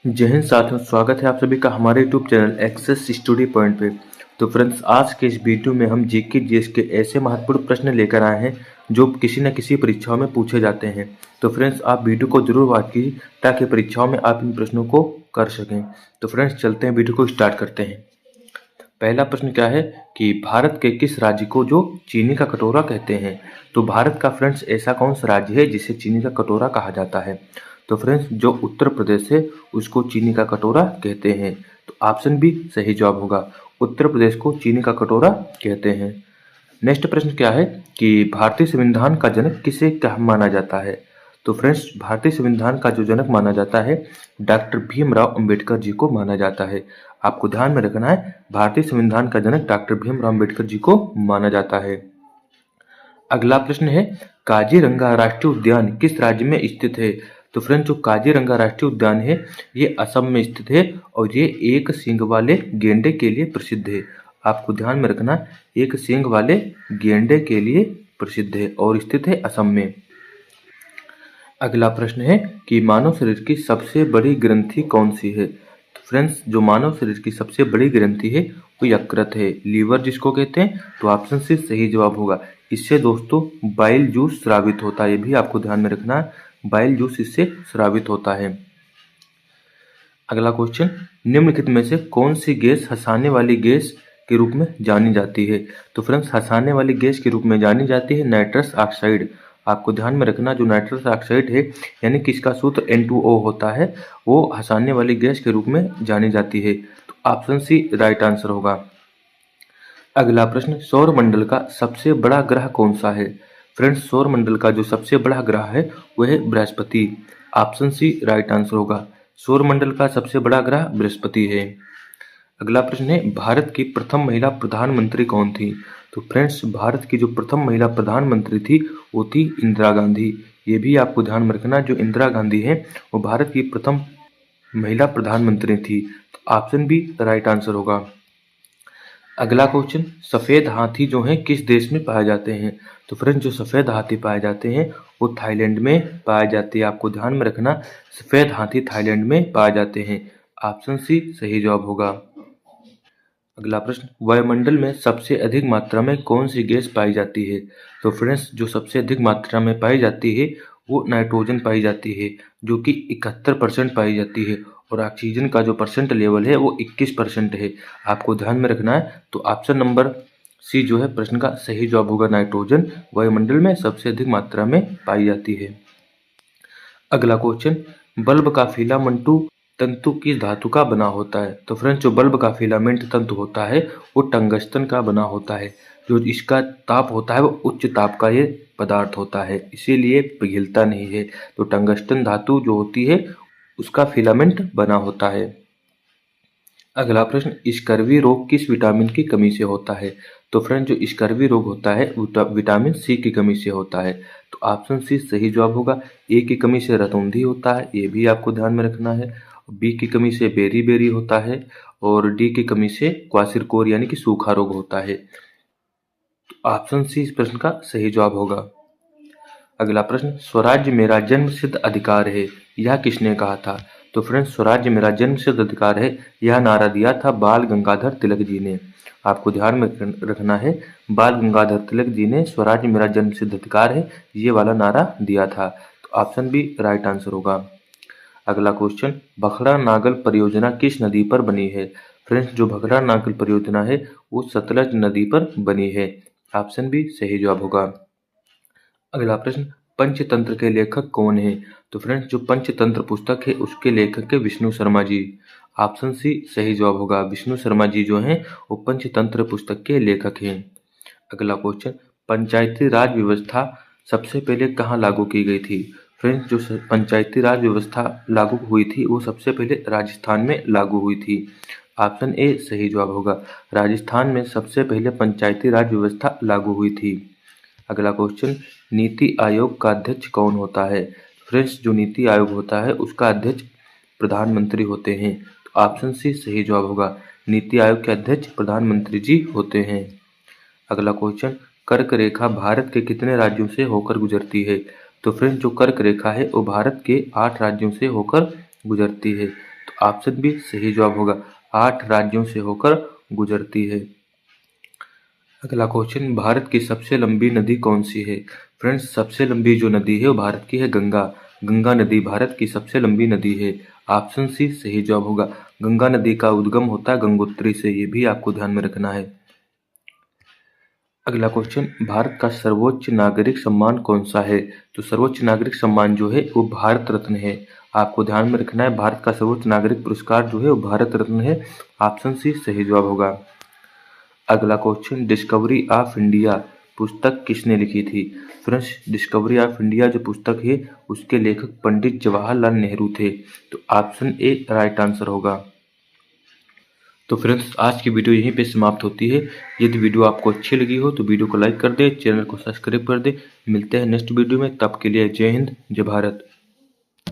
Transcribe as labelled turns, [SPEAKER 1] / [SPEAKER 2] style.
[SPEAKER 1] जय हिंद साथियों, स्वागत है आप सभी का हमारे YouTube channel access study point पे। तो फ्रेंड्स, आज के इस वीडियो में हम जीके जीएस के ऐसे महत्वपूर्ण प्रश्न लेकर आए हैं जो किसी न किसी परीक्षाओं में पूछे जाते हैं। तो फ्रेंड्स, आप वीडियो को जरूर वॉच कीजिए ताकि परीक्षाओं में आप इन प्रश्नों को कर सकें। तो फ्रेंड्स, चलते हैं, वीडियो को स्टार्ट करते हैं। पहला प्रश्न क्या है कि भारत के किस राज्य को जो चीनी का कटोरा कहते हैं। तो भारत का फ्रेंड्स ऐसा कौन सा राज्य है जिसे चीनी का कटोरा कहा जाता है। तो फ्रेंड्स, जो उत्तर प्रदेश है उसको चीनी का कटोरा कहते हैं। तो ऑप्शन बी सही जवाब होगा, उत्तर प्रदेश को चीनी का कटोरा कहते हैं। नेक्स्ट प्रश्न क्या है कि भारतीय संविधान का जनक किसे क्या माना जाता है। तो फ्रेंड्स, भारतीय संविधान का जो जनक माना जाता है डॉक्टर भीमराव अंबेडकर जी को माना जाता है। आपको ध्यान में रखना है, भारतीय संविधान का जनक डॉक्टर भीमराव अंबेडकर जी को माना जाता है। अगला प्रश्न है काजीरंगा राष्ट्रीय उद्यान किस राज्य में स्थित है। तो फ्रेंड्स, जो काजीरंगा राष्ट्रीय उद्यान है ये असम में स्थित है और ये एक सींग वाले गेंडे के लिए प्रसिद्ध है। आपको ध्यान में रखना, एक सींग वाले गेंडे के लिए प्रसिद्ध है और स्थित है असम में। अगला प्रश्न है कि मानव शरीर की सबसे बड़ी ग्रंथि कौन सी है। तो फ्रेंड्स, जो मानव शरीर की सबसे बड़ी ग्रंथि है वो यकृत है, लीवर जिसको कहते हैं। तो ऑप्शन सी सही जवाब होगा। इससे दोस्तों बाइल जूस स्रावित होता है, ये भी आपको ध्यान में रखना है, बाइल जूस इससे स्रावित होता है। अगला क्वेश्चन, निम्नलिखित में से कौन सी गैस हंसाने वाली गैस के रूप में जानी जाती है। तो फ्रेंड्स, हंसाने वाली गैस के रूप में जानी जाती है नाइट्रस ऑक्साइड। आपको ध्यान में रखना, जो नाइट्रस ऑक्साइड है यानी कि इसका सूत्र N2O होता है, वो हंसाने वाली गैस के रूप में जानी जाती है। तो ऑप्शन सी राइट आंसर होगा। अगला प्रश्न, सौर मंडल का सबसे बड़ा ग्रह कौन सा है। फ्रेंड्स, सौर मंडल का जो सबसे बड़ा ग्रह है वह है बृहस्पति। ऑप्शन सी राइट आंसर होगा, सौर मंडल का सबसे बड़ा ग्रह बृहस्पति है। अगला प्रश्न है भारत की प्रथम महिला प्रधानमंत्री कौन थी। तो फ्रेंड्स, भारत की जो प्रथम महिला प्रधानमंत्री थी वो थी इंदिरा गांधी। ये भी आपको ध्यान में रखना, जो इंदिरा गांधी है वो भारत की प्रथम महिला प्रधानमंत्री थी। तो ऑप्शन बी राइट आंसर होगा। अगला क्वेश्चन, सफ़ेद हाथी जो हैं किस देश में पाए जाते हैं। तो फ्रेंड्स, जो सफ़ेद हाथी पाए जाते हैं वो थाईलैंड में पाए जाते हैं। आपको ध्यान में रखना, सफ़ेद हाथी थाईलैंड में पाए जाते हैं। ऑप्शन सी सही जवाब होगा। अगला प्रश्न, वायुमंडल में सबसे अधिक मात्रा में कौन सी गैस पाई जाती है। तो फ्रेंड्स, जो सबसे अधिक मात्रा में पाई जाती है वो नाइट्रोजन पाई जाती है, जो कि 71% पाई जाती है, और ऑक्सीजन का जो परसेंट लेवल है वो 21% है। आपको ध्यान में रखना है। तो ऑप्शन नंबर सी जो है प्रश्न का सही जवाब होगा, नाइट्रोजन वायुमंडल में सबसे अधिक मात्रा में पाई जाती है। अगला क्वेश्चन, बल्ब का फिलामेंटू तंतु किस धातु का बना होता है। तो फ्रेंड्स, जो बल्ब का फिलामेंट तंतु होता है वो टंगस्टन का बना होता है। जो इसका ताप होता है वो उच्च ताप का ये पदार्थ होता है, इसीलिए पिघलता नहीं है। तो टंगस्टन धातु जो होती है उसका फिलामेंट बना होता है। अगला प्रश्न, स्कर्वी रोग किस विटामिन की कमी से होता है। तो फ्रेंड, जो स्कर्वी रोग होता है विटामिन सी की कमी से होता है। तो ऑप्शन सी सही जवाब होगा। ए की कमी से रतौंधी होता है, ये भी आपको ध्यान में रखना है। बी की कमी से बेरी बेरी होता है और डी की कमी से क्वासिरकोर यानी कि सूखा रोग होता है। तो ऑप्शन सी इस प्रश्न का सही जवाब होगा। अगला प्रश्न, स्वराज्य मेरा जन्म सिद्ध अधिकार है, यह किसने कहा था। तो फ्रेंड्स, स्वराज्य मेरा जन्म सिद्ध अधिकार है, यह नारा दिया था बाल गंगाधर तिलक जी ने। आपको ध्यान में रखना है, बाल गंगाधर तिलक जी ने स्वराज्य मेरा जन्म सिद्ध अधिकार है ये वाला नारा दिया था। तो ऑप्शन बी राइट आंसर होगा। अगला क्वेश्चन, भखड़ा नागल परियोजना किस नदी पर बनी है। फ्रेंड्स, जो भखड़ा नागल परियोजना है वो सतलज नदी पर बनी है। ऑप्शन बी सही जवाब होगा। अगला प्रश्न, पंचतंत्र के लेखक कौन है। तो फ्रेंड्स, जो पंचतंत्र पुस्तक है उसके लेखक है विष्णु शर्मा जी। ऑप्शन सी सही जवाब होगा, विष्णु शर्मा जी जो हैं वो पंचतंत्र पुस्तक के लेखक हैं। अगला क्वेश्चन, पंचायती राज व्यवस्था सबसे पहले कहाँ लागू की गई थी। फ्रेंड्स, जो पंचायती राज व्यवस्था लागू हुई थी वो सबसे पहले राजस्थान में लागू हुई थी। ऑप्शन ए सही जवाब होगा, राजस्थान में सबसे पहले पंचायती राज व्यवस्था लागू हुई थी। अगला क्वेश्चन, नीति आयोग का अध्यक्ष कौन होता है। फ्रेंड्स, जो नीति आयोग होता है उसका अध्यक्ष प्रधानमंत्री होते हैं। तो ऑप्शन सी सही जवाब होगा, नीति आयोग के अध्यक्ष प्रधानमंत्री जी होते हैं। अगला क्वेश्चन, कर्क रेखा भारत के कितने राज्यों से होकर गुजरती है। तो फ्रेंड्स, जो कर्क रेखा है वो भारत के 8 राज्यों से होकर गुजरती है। तो ऑप्शन बी सही जवाब होगा। 8 राज्यों से होकर गुजरती है। अगला क्वेश्चन, भारत की सबसे लंबी नदी कौन सी है? फ्रेंड्स, सबसे लंबी जो नदी है वो भारत की है गंगा। गंगा नदी भारत की सबसे लंबी नदी है। ऑप्शन सी सही जवाब होगा। गंगा नदी का उद्गम होता है गंगोत्री से, ये भी आपको ध्यान में रखना है। अगला क्वेश्चन, भारत का सर्वोच्च नागरिक सम्मान कौन सा है? तो सर्वोच्च नागरिक सम्मान जो है वो भारत रत्न है। आपको ध्यान में रखना है, भारत का सर्वोच्च नागरिक पुरस्कार जो है वो भारत रत्न है। ऑप्शन सी सही जवाब होगा। अगला क्वेश्चन, डिस्कवरी ऑफ इंडिया पुस्तक किसने लिखी थी? फ्रेंड्स, डिस्कवरी ऑफ इंडिया जो पुस्तक है उसके लेखक पंडित जवाहरलाल नेहरू थे। तो ऑप्शन ए राइट आंसर होगा। तो फ्रेंड्स, आज की वीडियो यहीं पे समाप्त होती है। यदि वीडियो आपको अच्छी लगी हो तो वीडियो को लाइक कर दे, चैनल को सब्सक्राइब कर दे। मिलते हैं नेक्स्ट वीडियो में, तब के लिए जय हिंद, जय भारत।